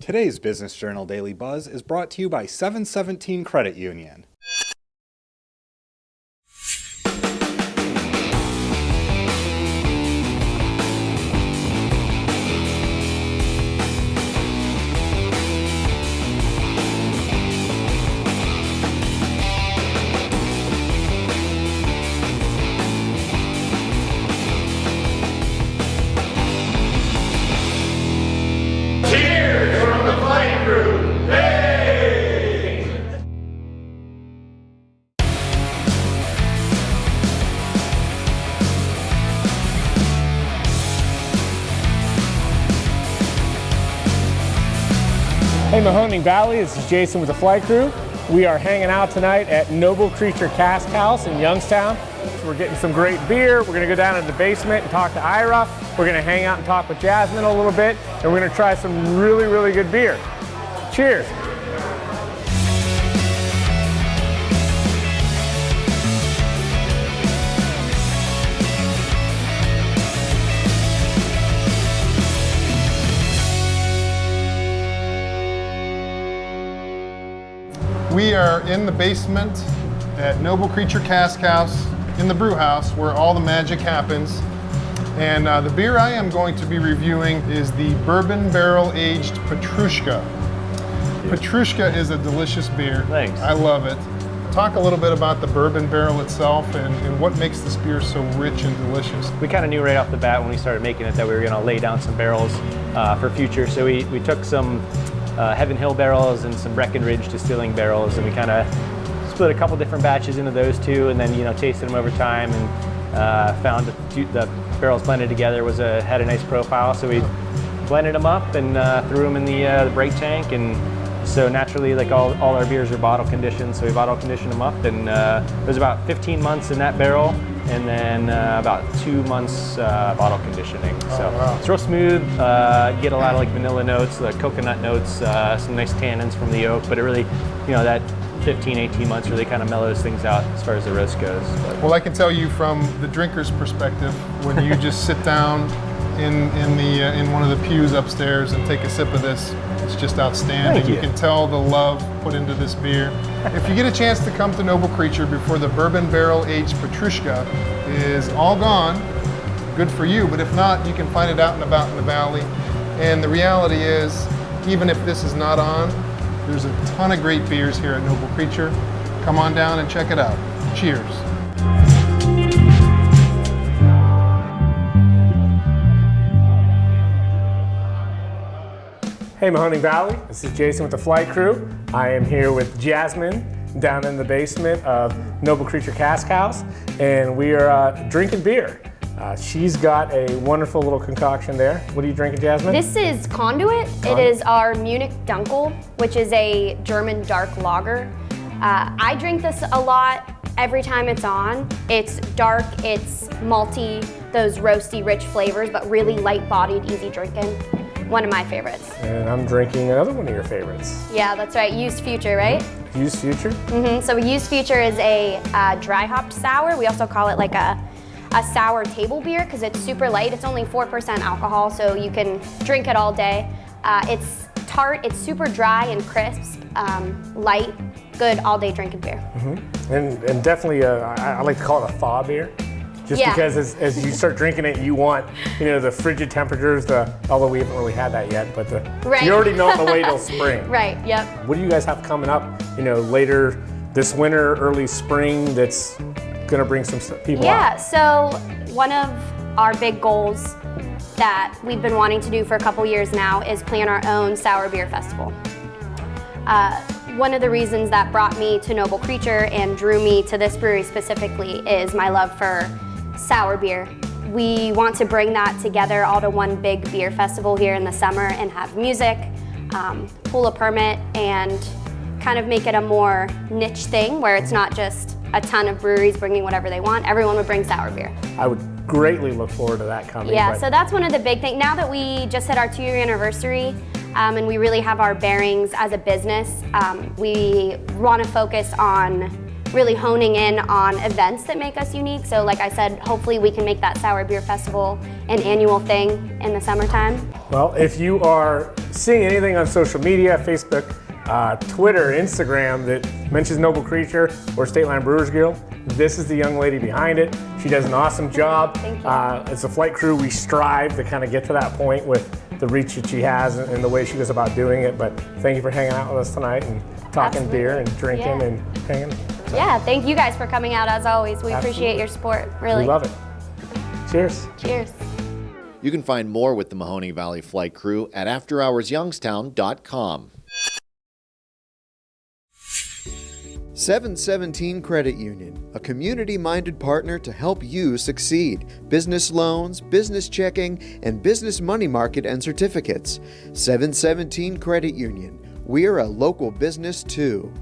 Today's Business Journal Daily Buzz is brought to you by 717 Credit Union. Hey Mahoning Valley, this is Jason with the flight crew. We are hanging out tonight at Noble Creature Cask House in Youngstown. So we're getting some great beer. We're gonna go down in the basement and talk to Ira. We're gonna hang out and talk with Jasmine a little bit, and we're gonna try some really, really good beer. Cheers. We are in the basement at Noble Creature Cask House in the brew house where all the magic happens. And the beer I am going to be reviewing is the Bourbon Barrel Aged Petrushka. Petrushka is a delicious beer. Thanks. I love it. Talk a little bit about the bourbon barrel itself and what makes this beer so rich and delicious. We kind of knew right off the bat when we started making it that we were going to lay down some barrels for future. So we took some Heaven Hill barrels and some Breckenridge distilling barrels, and we kind of split a couple different batches into those two, and then tasted them over time, and found that the barrels blended together had a nice profile. So we blended them up and threw them in the brake tank, and so naturally, like all our beers are bottle conditioned, so we bottle conditioned them up, and it was about 15 months in that barrel, and then about 2 months bottle conditioning. So wow. It's real smooth, get a lot of like vanilla notes, the coconut notes, some nice tannins from the oak, but it really, that 15, 18 months really kind of mellows things out as far as the roast goes. But. Well, I can tell you from the drinker's perspective, when you just sit down in one of the pews upstairs and take a sip of this, it's just outstanding. Thank you. You can tell the love put into this beer. If you get a chance to come to Noble Creature before the Bourbon Barrel Aged Petrushka is all gone, good for you, but if not, you can find it out and about in the valley. And the reality is, even if this is not on, there's a ton of great beers here at Noble Creature. Come on down and check it out. Cheers. Hey Mahoning Valley, this is Jason with the flight crew. I am here with Jasmine down in the basement of Noble Creature Cask House, and we are drinking beer. She's got a wonderful little concoction there. What are you drinking, Jasmine? This is Conduit. It is our Munich Dunkel, which is a German dark lager. I drink this a lot every time it's on. It's dark, it's malty, those roasty, rich flavors, but really light-bodied, easy drinking. One of my favorites. And I'm drinking another one of your favorites. Yeah, that's right. Used Future, right? Used Future? So Used Future is a dry hopped sour. We also call it like a sour table beer because it's super light. It's only 4% alcohol, so you can drink it all day. It's tart, it's super dry and crisp, light, good all-day drinking beer. And definitely, I like to call it a thaw beer. Just because as you start drinking it, you want, the frigid temperatures, although we haven't really had that yet, but you already know on the way till spring. Right, yep. What do you guys have coming up, later this winter, early spring that's gonna bring some people out? Yeah, so one of our big goals that we've been wanting to do for a couple years now is plan our own sour beer festival. One of the reasons that brought me to Noble Creature and drew me to this brewery specifically is my love for sour beer. We want to bring that together all to one big beer festival here in the summer and have music, pull a permit, and kind of make it a more niche thing where it's not just a ton of breweries bringing whatever they want. Everyone would bring sour beer. I would greatly look forward to that coming. Yeah, so that's one of the big things. Now that we just hit our 2-year anniversary, and we really have our bearings as a business, we want to focus on really honing in on events that make us unique. So like I said, hopefully we can make that Sour Beer Festival an annual thing in the summertime. Well, if you are seeing anything on social media, Facebook, Twitter, Instagram that mentions Noble Creature or State Line Brewers Guild, this is the young lady behind it. She does an awesome job. Thank you. As a flight crew, we strive to kind of get to that point with the reach that she has and the way she goes about doing it. But thank you for hanging out with us tonight and talking Absolutely. beer and drinking Yeah. and hanging. Yeah, thank you guys for coming out as always. We appreciate your support, really. We love it. Cheers. Cheers. You can find more with the Mahoning Valley Flight Crew at afterhoursyoungstown.com. 717 Credit Union, a community-minded partner to help you succeed. Business loans, business checking, and business money market and certificates. 717 Credit Union. We're a local business too.